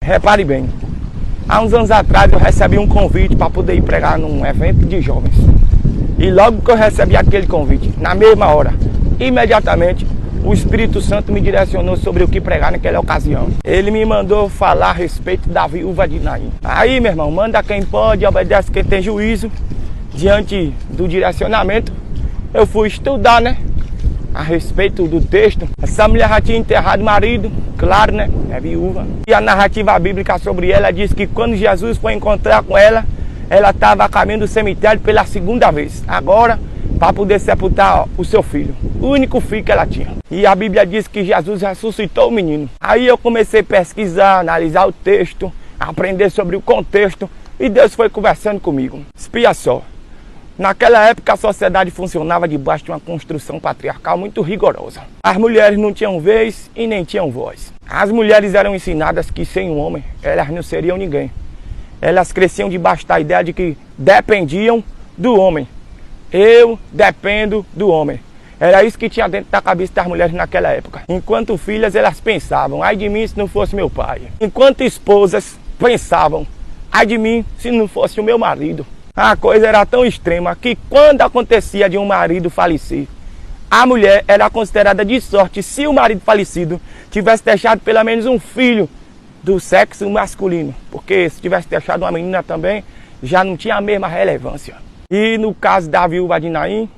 Repare bem, há uns anos atrás eu recebi um convite para poder ir pregar num evento de jovens. E logo que eu recebi aquele convite, na mesma hora, imediatamente, o Espírito Santo me direcionou sobre o que pregar naquela ocasião. Ele me mandou falar a respeito da viúva de Naim. Aí, meu irmão, manda quem pode, obedece quem tem juízo. Diante do direcionamento, eu fui estudar, a respeito do texto. Essa mulher já tinha enterrado o marido, claro, é viúva. E a narrativa bíblica sobre ela diz que quando Jesus foi encontrar com ela, ela estava a caminho do cemitério pela segunda vez. Agora, para poder sepultar o seu filho, o único filho que ela tinha. E a Bíblia diz que Jesus ressuscitou o menino. Aí eu comecei a pesquisar, analisar o texto, aprender sobre o contexto, e Deus foi conversando comigo. Espia só. Naquela época a sociedade funcionava debaixo de uma construção patriarcal muito rigorosa. As mulheres não tinham vez e nem tinham voz. As mulheres eram ensinadas que sem um homem elas não seriam ninguém. Elas cresciam debaixo da ideia de que dependiam do homem. Eu dependo do homem. Era isso que tinha dentro da cabeça das mulheres naquela época. Enquanto filhas elas pensavam, ai de mim se não fosse meu pai. Enquanto esposas pensavam, ai de mim se não fosse o meu marido. A coisa era tão extrema que quando acontecia de um marido falecer, a mulher era considerada de sorte se o marido falecido tivesse deixado pelo menos um filho do sexo masculino. Porque se tivesse deixado uma menina também, já não tinha a mesma relevância. E no caso da viúva de Naim,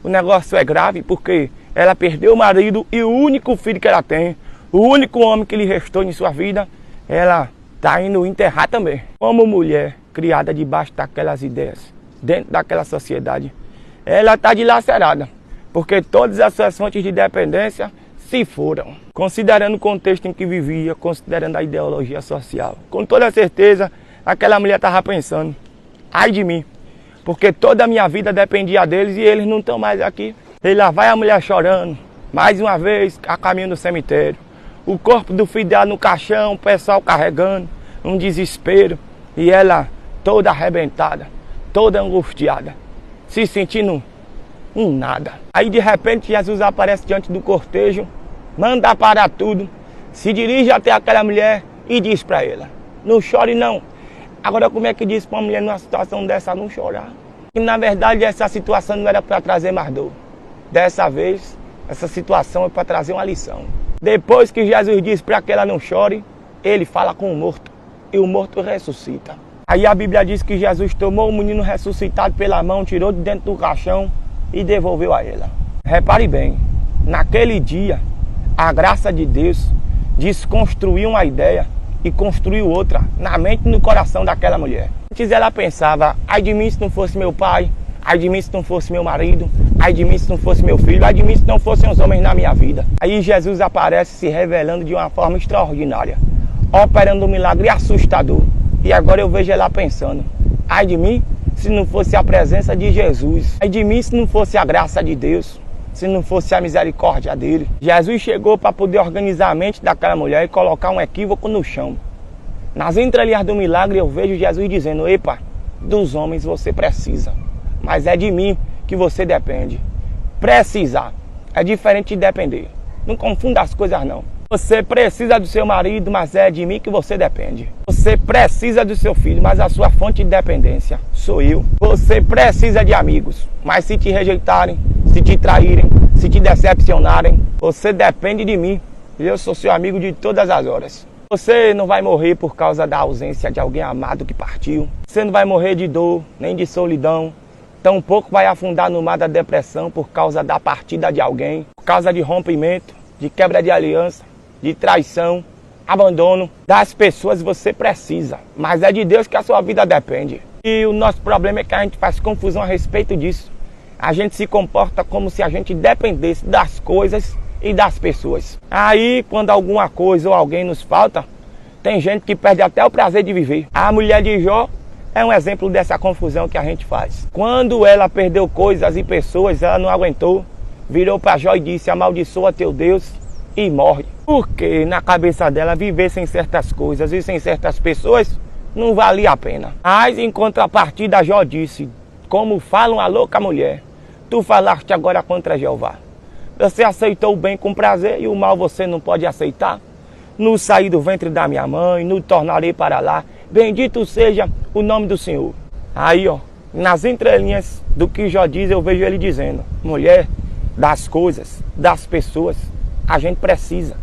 o negócio é grave porque ela perdeu o marido e o único filho que ela tem, o único homem que lhe restou em sua vida, ela está indo enterrar também. Como mulher criada debaixo daquelas ideias, dentro daquela sociedade, ela está dilacerada, porque todas as suas fontes de dependência se foram. Considerando o contexto em que vivia, considerando a ideologia social, com toda certeza, aquela mulher estava pensando, ai de mim, porque toda a minha vida dependia deles e eles não estão mais aqui. E lá vai a mulher chorando, mais uma vez a caminho do cemitério. O corpo do filho dela no caixão, o pessoal carregando, um desespero. E ela toda arrebentada, toda angustiada, se sentindo um nada. Aí de repente Jesus aparece diante do cortejo, manda parar tudo, se dirige até aquela mulher e diz para ela, não chore não. Agora como é que diz para uma mulher numa situação dessa não chorar? E na verdade essa situação não era para trazer mais dor. Dessa vez, essa situação é para trazer uma lição. Depois que Jesus diz para que ela não chore, ele fala com o morto. E o morto ressuscita. Aí a Bíblia diz que Jesus tomou o menino ressuscitado pela mão, tirou de dentro do caixão e devolveu a ela. Repare bem, naquele dia, a graça de Deus desconstruiu uma ideia e construiu outra na mente e no coração daquela mulher. Antes ela pensava, ai de mim se não fosse meu pai, ai de mim se não fosse meu marido, ai de mim se não fosse meu filho, ai de mim se não fossem os homens na minha vida. Aí Jesus aparece se revelando de uma forma extraordinária, operando um milagre assustador. E agora eu vejo ela pensando, ai de mim se não fosse a presença de Jesus, ai de mim se não fosse a graça de Deus, se não fosse a misericórdia dele. Jesus chegou para poder organizar a mente daquela mulher e colocar um equívoco no chão. Nas entrelinhas do milagre eu vejo Jesus dizendo, epa, dos homens você precisa, mas é de mim que você depende. Precisar é diferente de depender. Não confunda as coisas não. Você precisa do seu marido, mas é de mim que você depende. Você precisa do seu filho, mas a sua fonte de dependência sou eu. Você precisa de amigos, mas se te rejeitarem, se te traírem, se te decepcionarem, você depende de mim. E eu sou seu amigo de todas as horas. Você não vai morrer por causa da ausência de alguém amado que partiu. Você não vai morrer de dor, nem de solidão. Tampouco vai afundar no mar da depressão por causa da partida de alguém, por causa de rompimento, de quebra de aliança, de traição, abandono. Das pessoas você precisa, mas é de Deus que a sua vida depende. E o nosso problema é que a gente faz confusão a respeito disso. A gente se comporta como se a gente dependesse das coisas e das pessoas. Aí, quando alguma coisa ou alguém nos falta, tem gente que perde até o prazer de viver. A mulher de Jó é um exemplo dessa confusão que a gente faz. Quando ela perdeu coisas e pessoas, ela não aguentou, virou para Jó e disse, amaldiçoa teu Deus e morre. Porque na cabeça dela viver sem certas coisas e sem certas pessoas não valia a pena. Mas em contrapartida Jó disse, como fala uma louca mulher, tu falaste agora contra Jeová. Você aceitou o bem com prazer e o mal você não pode aceitar. no sair do ventre da minha mãe, no tornarei para lá. Bendito seja o nome do Senhor. Aí, ó, nas entrelinhas do que Jó diz, eu vejo ele dizendo: mulher, das coisas, das pessoas, a gente precisa,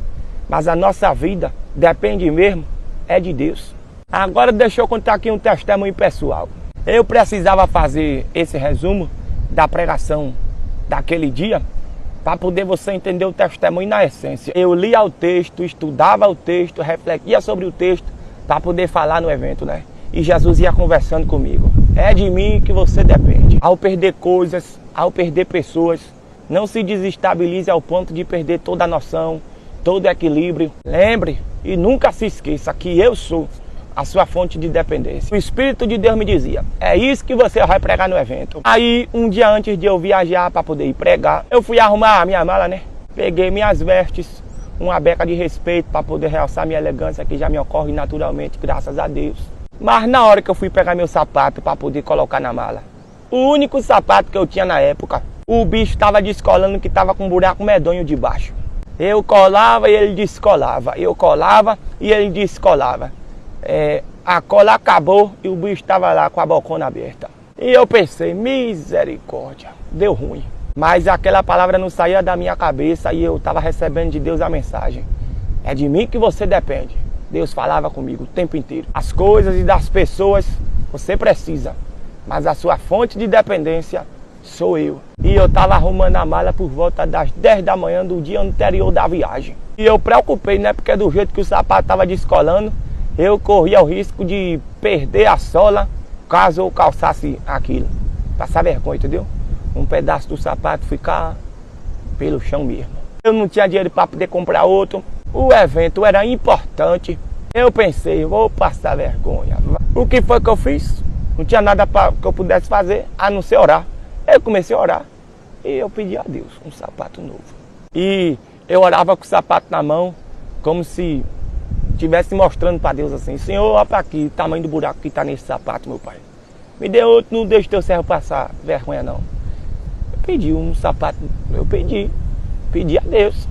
mas a nossa vida depende mesmo é de Deus. Agora deixa eu contar aqui um testemunho pessoal. Eu precisava fazer esse resumo da pregação daquele dia para poder você entender o testemunho na essência. Eu lia o texto, estudava o texto, refletia sobre o texto para poder falar no evento, né? E Jesus ia conversando comigo. É de mim que você depende. Ao perder coisas, ao perder pessoas, não se desestabilize ao ponto de perder toda a noção, todo o equilíbrio. Lembre e nunca se esqueça que eu sou a sua fonte de dependência. O Espírito de Deus me dizia: é isso que você vai pregar no evento. Aí, um dia antes de eu viajar para poder ir pregar, eu fui arrumar a minha mala, né? Peguei minhas vestes, uma beca de respeito para poder realçar minha elegância, que já me ocorre naturalmente, graças a Deus. Mas na hora que eu fui pegar meu sapato para poder colocar na mala, o único sapato que eu tinha na época, o bicho estava descolando, que estava com um buraco medonho debaixo. Eu colava e ele descolava. Eu colava e ele descolava. A cola acabou e o bicho estava lá com a bocona aberta. E eu pensei: misericórdia, deu ruim. Mas aquela palavra não saía da minha cabeça e eu estava recebendo de Deus a mensagem: é de mim que você depende. Deus falava comigo o tempo inteiro. As coisas e das pessoas você precisa, mas a sua fonte de dependência sou eu. E eu estava arrumando a mala por volta das 10 da manhã do dia anterior da viagem. E eu preocupei, né? Porque do jeito que o sapato estava descolando, eu corria o risco de perder a sola caso eu calçasse aquilo. Passar vergonha, entendeu? Um pedaço do sapato ficar pelo chão mesmo. Eu não tinha dinheiro para poder comprar outro. O evento era importante. Eu pensei: vou passar vergonha. O que foi que eu fiz? Não tinha nada que eu pudesse fazer a não ser orar. Eu comecei a orar e eu pedi a Deus um sapato novo. E eu orava com o sapato na mão, como se estivesse mostrando para Deus assim: Senhor, olha para aqui, o tamanho do buraco que está nesse sapato, meu pai. Me dê outro, não deixe teu servo passar vergonha não. Eu pedi um sapato, pedi a Deus.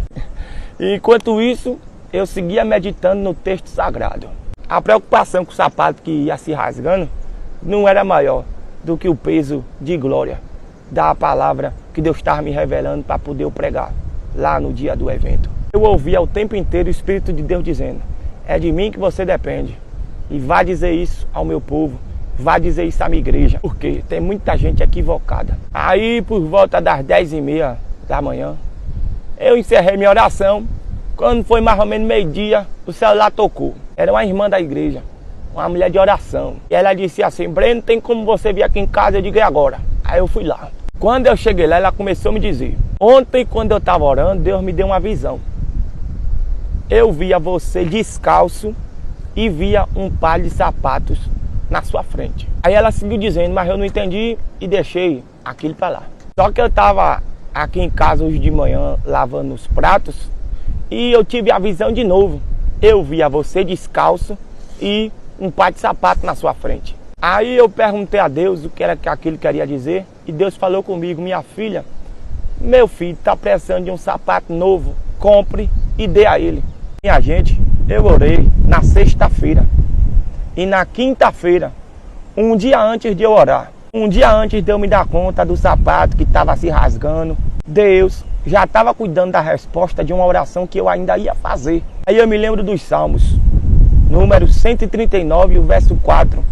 E enquanto isso, eu seguia meditando no texto sagrado. A preocupação com o sapato que ia se rasgando não era maior do que o peso de glória da palavra que Deus estava me revelando para poder eu pregar lá no dia do evento. Eu ouvia o tempo inteiro o Espírito de Deus dizendo: é de mim que você depende. E vá dizer isso ao meu povo, vá dizer isso à minha igreja, porque tem muita gente equivocada. Aí, por volta das 10h30 da manhã, eu encerrei minha oração. Quando foi mais ou menos meio-dia, o celular tocou. Era uma irmã da igreja, uma mulher de oração. E ela disse assim: Breno, tem como você vir aqui em casa? Eu digo: é agora. Aí eu fui lá. Quando eu cheguei lá, ela começou a me dizer: ontem, quando eu estava orando, Deus me deu uma visão. Eu via você descalço e via um par de sapatos na sua frente. Aí ela seguiu dizendo, mas eu não entendi e deixei aquilo para lá. Só que eu estava aqui em casa hoje de manhã lavando os pratos e eu tive a visão de novo. Eu via você descalço e um par de sapato na sua frente. Aí eu perguntei a Deus o que era que aquilo queria dizer e Deus falou comigo: minha filha, meu filho está precisando de um sapato novo, compre e dê a ele. Minha gente, eu orei na sexta-feira e na quinta-feira, um dia antes de eu orar, um dia antes de eu me dar conta do sapato que estava se rasgando, Deus já estava cuidando da resposta de uma oração que eu ainda ia fazer. Aí eu me lembro dos Salmos, número 139, o verso 4.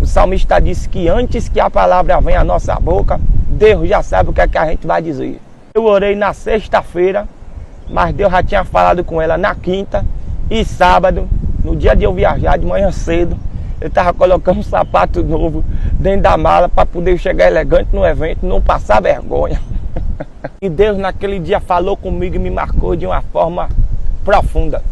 O salmista disse que antes que a palavra venha à nossa boca, Deus já sabe o que é que a gente vai dizer. Eu orei na sexta-feira, mas Deus já tinha falado com ela na quinta e sábado, no dia de eu viajar de manhã cedo, eu estava colocando um sapato novo dentro da mala para poder chegar elegante no evento, não passar vergonha. E Deus naquele dia falou comigo e me marcou de uma forma profunda.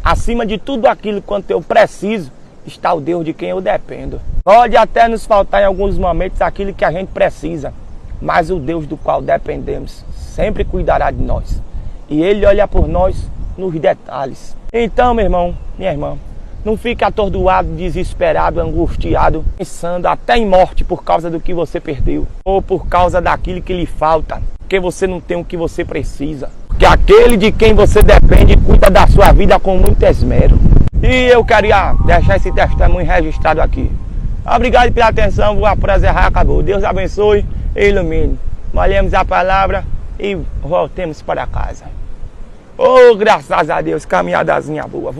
Acima de tudo aquilo quanto eu preciso, está o Deus de quem eu dependo. Pode até nos faltar em alguns momentos aquilo que a gente precisa, mas o Deus do qual dependemos sempre cuidará de nós. E Ele olha por nós nos detalhes. Então, meu irmão, minha irmã, não fique atordoado, desesperado, angustiado, pensando até em morte por causa do que você perdeu, ou por causa daquilo que lhe falta, porque você não tem o que você precisa. Porque que aquele de quem você depende cuida da sua vida com muito esmero. E eu queria deixar esse testemunho registrado aqui. Obrigado pela atenção, o prazer acabou. Deus abençoe e ilumine. Malhemos a palavra e voltemos para casa. Oh, graças a Deus, caminhadazinha boa.